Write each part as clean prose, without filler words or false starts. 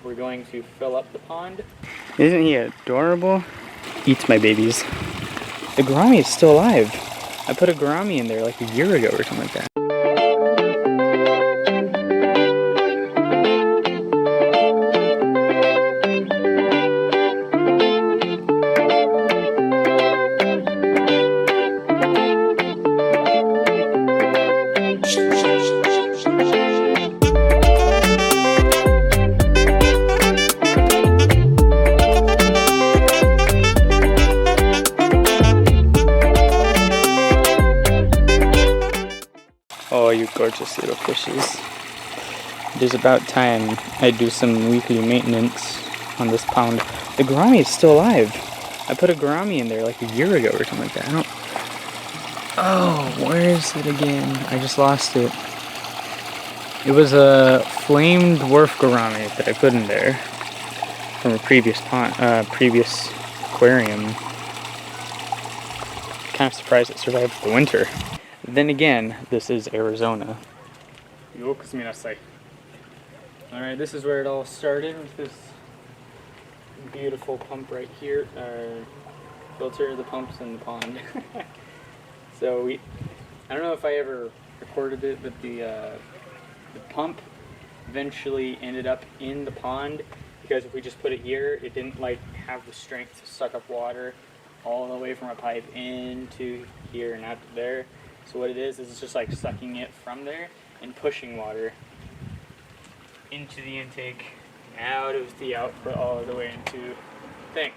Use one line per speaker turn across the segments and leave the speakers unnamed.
we're going to fill up the pond.
Isn't he adorable? Eats my babies. The gourami is still alive. I put a gourami in there like a year ago or something like that. Oh, you gorgeous little fishes. It is about time I do some weekly maintenance on this pond. The gourami is still alive. I put a gourami in there like a year ago or something like that. Oh, where is it again? I just lost it. It was a flame dwarf gourami that I put in there from a previous previous aquarium. Kind of surprised it survived the winter. Then again, this is Arizona. Alright, this is where it all started with this beautiful pump right here. Filter, the pumps, and the pond. So I don't know if I ever recorded it, but the pump eventually ended up in the pond because if we just put it here, it didn't like have the strength to suck up water all the way from a pipe into here and out to there. So what it is it's just like sucking it from there and pushing water into the intake, out of the output, all the way into the thing.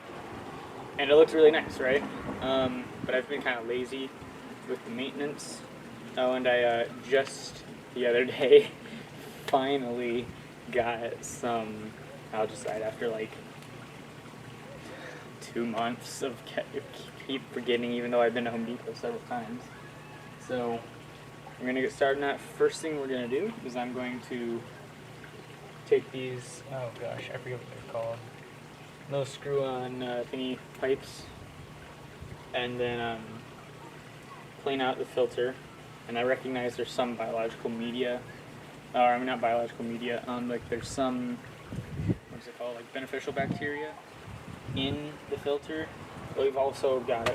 And it looks really nice, right? But I've been kind of lazy with the maintenance. Oh, and I just the other day finally got some algicide after like 2 months of keep forgetting, even though I've been to Home Depot several times. So I'm going to get started on that. First thing we're going to do is I'm going to take these, oh gosh, I forget what they're called, those screw-on thingy pipes, and then clean out the filter. And I recognize there's some biological media, or I mean not biological media, like there's some, what's it called, like beneficial bacteria in the filter. But we've also got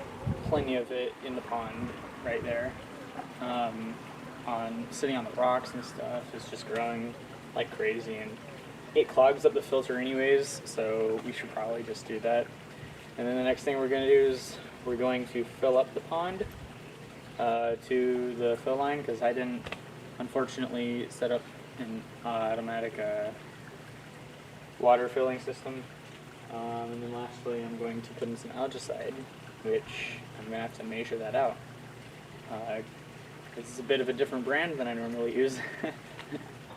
plenty of it in the pond right there. Sitting on the rocks and stuff. It's just growing like crazy, and it clogs up the filter anyways, so we should probably just do that. And then the next thing we're going to do is we're going to fill up the pond to the fill line, because I didn't unfortunately set up an automatic water filling system. And then lastly I'm going to put in some algicide, which I'm going to have to measure that out. This is a bit of a different brand than I normally use.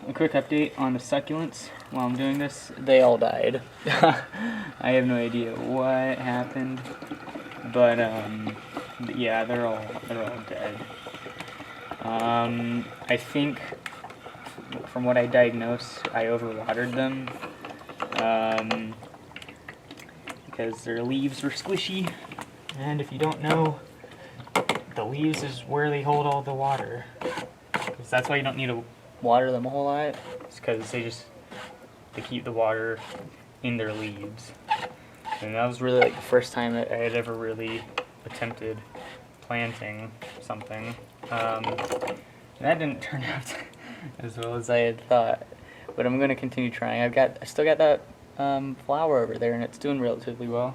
A quick update on the succulents. While I'm doing this, they all died. I have no idea what happened, but yeah, they're all dead. I think from what I diagnosed, I overwatered them because their leaves were squishy, and if you don't know, the leaves is where they hold all the water. So that's why you don't need to water them a whole lot. It's because they keep the water in their leaves. And that was really like the first time that I had ever really attempted planting something. That didn't turn out as well as I had thought. But I'm gonna continue trying. I still got that flower over there, and it's doing relatively well.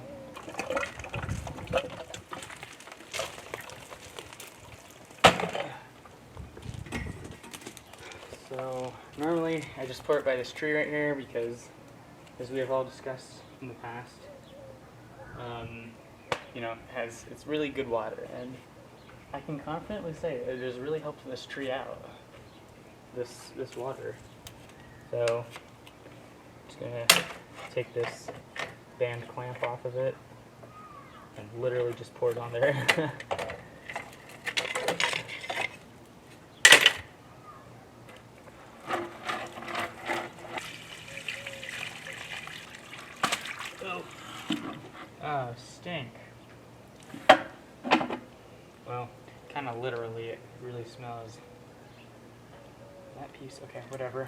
So normally I just pour it by this tree right here because, as we have all discussed in the past, you know, it's really good water, and I can confidently say it has really helped this tree out. This water. So I'm just gonna take this band clamp off of it and literally just pour it on there. Oh, stink. Well, kind of literally, it really smells. That piece, okay, whatever.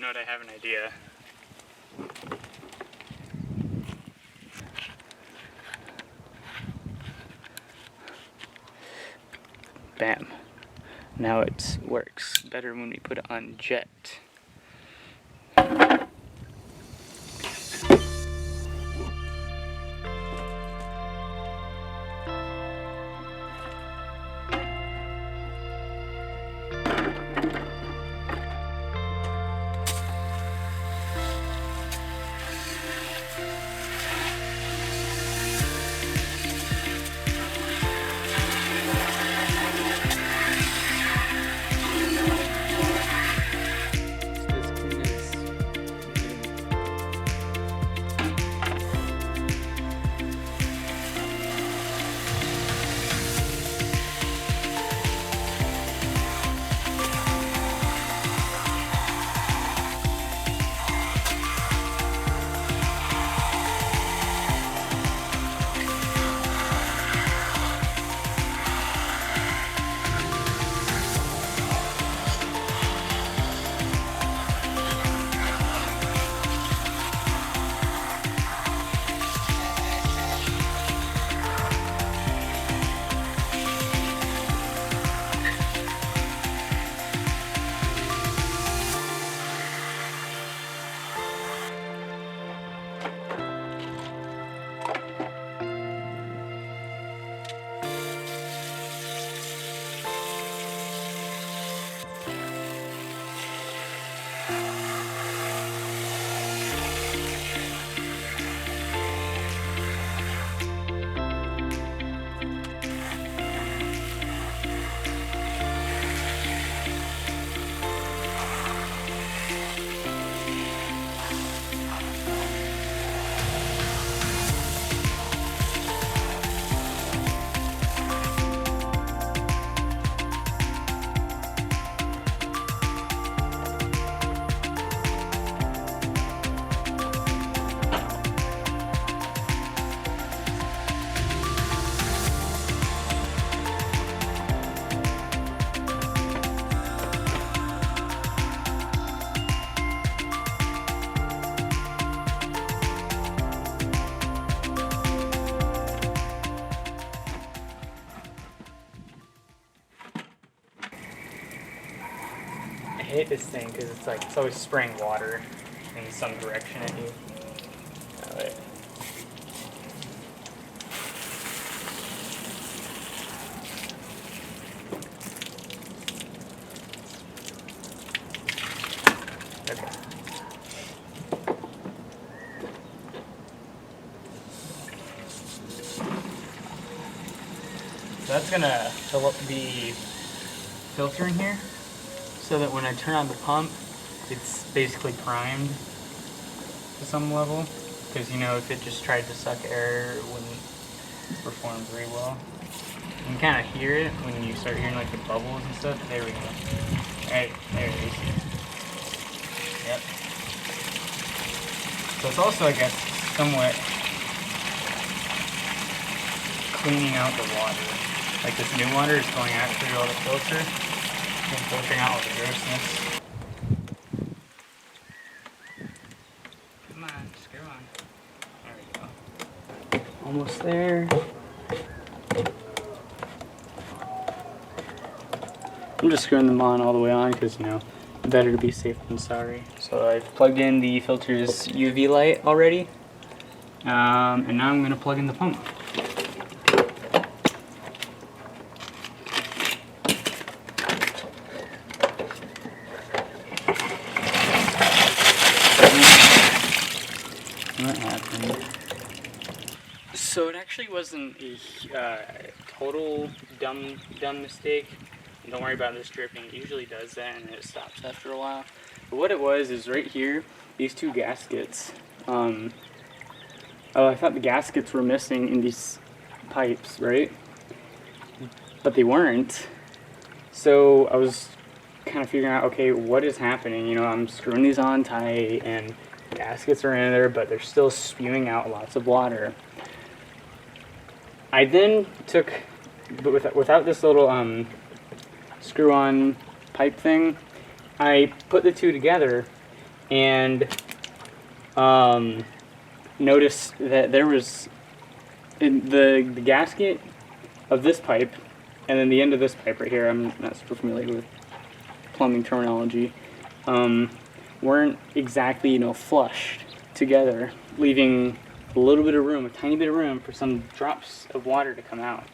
You know what, I have an idea. Bam. Now it works better when we put it on jet. I hate this thing because it's always spraying water in some direction at you. Oh, wait. Okay. So that's gonna fill up the filter in here, so that when I turn on the pump, it's basically primed to some level. Because, you know, if it just tried to suck air, it wouldn't perform very well. You can kind of hear it when you start hearing like the bubbles and stuff. There we go. Alright, there it is. Yep. So it's also, I guess, somewhat cleaning out the water. Like this new water is going out through all the filter and filtering out all the grossness. Come on, screw on. There we go. Almost there. I'm just screwing them on all the way on because, you know, better to be safe than sorry. So I've plugged in the filter's UV light already. And now I'm going to plug in the pump. What happened? So it actually wasn't a total dumb mistake. Don't worry about this dripping. It usually does that and it stops after a while. But what it was is right here, these two gaskets. Oh, I thought the gaskets were missing in these pipes, right? But they weren't. So I was kind of figuring out, okay, what is happening? You know, I'm screwing these on tight and gaskets are in there, but they're still spewing out lots of water. I then took, but without this little screw-on pipe thing, I put the two together and noticed that there was the gasket of this pipe, and then the end of this pipe right here. I'm not super familiar with plumbing terminology. Weren't exactly, flushed together, leaving a little bit of room, a tiny bit of room for some drops of water to come out.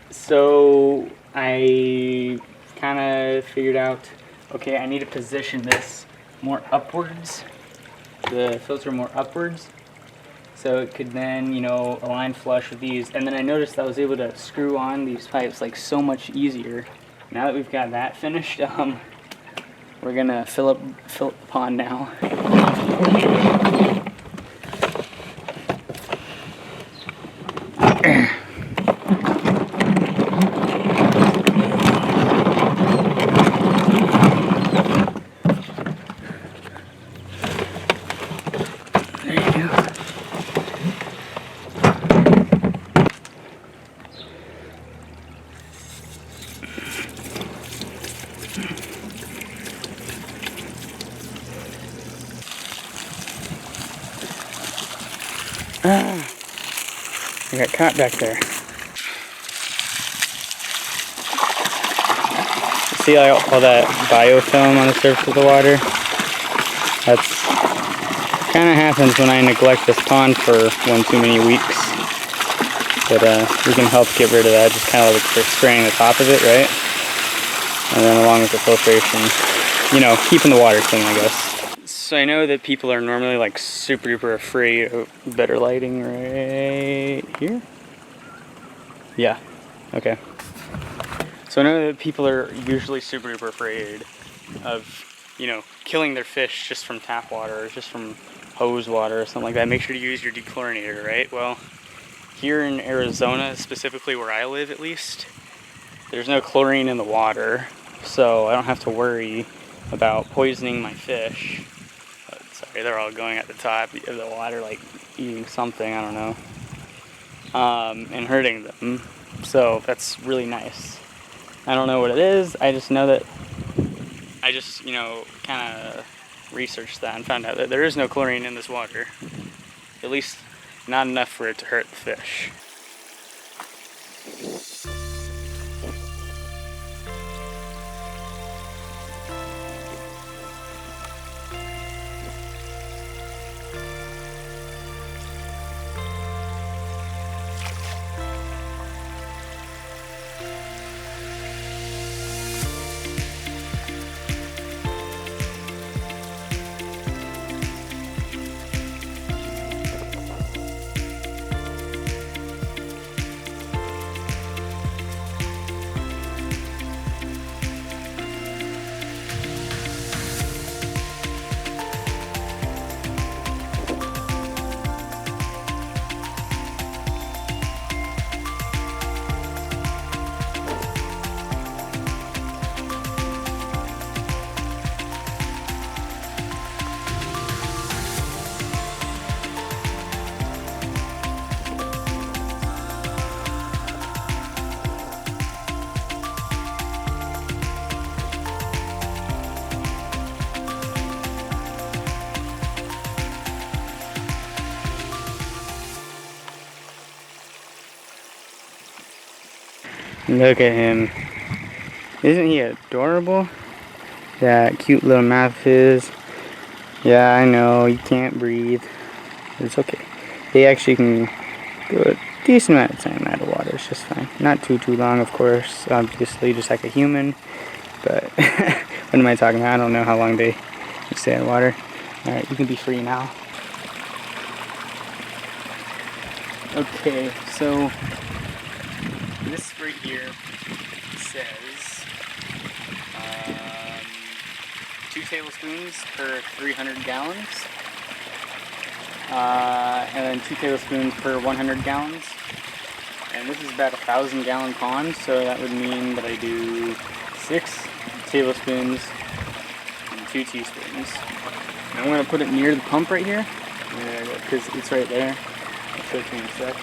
So I kind of figured out, okay, I need to position this more upwards, the filter more upwards, so it could then, align flush with these. And then I noticed I was able to screw on these pipes like so much easier. Now that we've got that finished, we're gonna fill up the pond now. There you go. I got caught back there. See all that biofilm on the surface of the water? That's kind of happens when I neglect this pond for one too many weeks. But we can help get rid of that, just kind of like spraying the top of it, right? And then along with the filtration, keeping the water clean, I guess. So I know that people are normally like super duper afraid of better lighting right here. Yeah, okay. So I know that people are usually super duper afraid of, killing their fish just from tap water or just from hose water or something like that. Make sure to use your dechlorinator, right? Well, here in Arizona, specifically where I live at least, there's no chlorine in the water, so I don't have to worry about poisoning my fish. Sorry, they're all going at the top of the water, like eating something, I don't know, and hurting them. So that's really nice. I don't know what it is. I just know that I just, kind of researched that and found out that there is no chlorine in this water. At least not enough for it to hurt the fish. Look at him. Isn't he adorable? That cute little mouth of his. Yeah, I know, you can't breathe. It's okay. They actually can go a decent amount of time out of water. It's just fine. Not too long, of course. Obviously, just like a human. But what am I talking about? I don't know how long they stay out of water. Alright, you can be free now. Okay, so this right here says 2 tablespoons per 300 gallons, and then 2 tablespoons per 100 gallons. And this is about a 1,000-gallon pond, so that would mean that I do 6 tablespoons and 2 teaspoons. And I'm going to put it near the pump right here, because it's right there. I'll show it to you in a sec.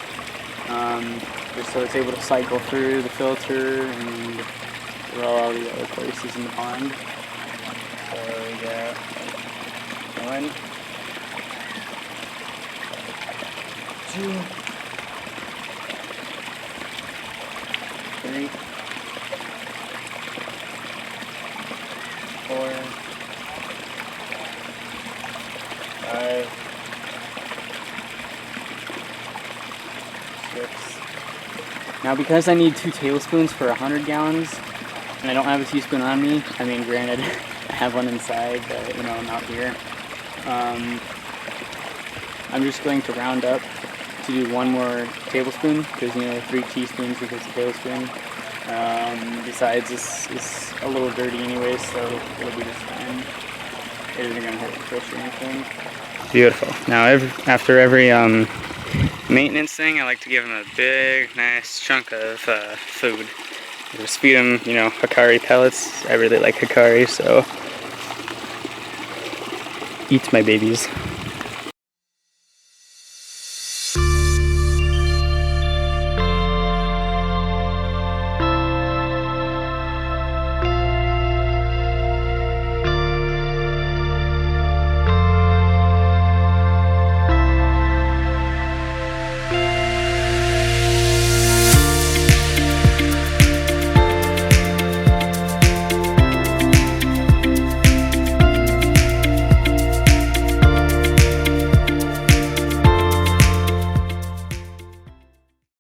Just so it's able to cycle through the filter and through all the other places in the pond. So we got 1, 2, 3, 4, 5, 6. Now because I need 2 tablespoons for 100 gallons, and I don't have a teaspoon on me, I mean granted, I have one inside, but you know, not here. I'm just going to round up to do 1 more tablespoon, because you know, 3 teaspoons equals a tablespoon. Besides, this is a little dirty anyway, so it'll be just fine. It isn't going to hurt the fish or anything. Beautiful. Now, after every maintenance thing, I like to give them a big, nice chunk of food. Just feed them, you know, Hikari pellets. I really like Hikari, so eat my babies.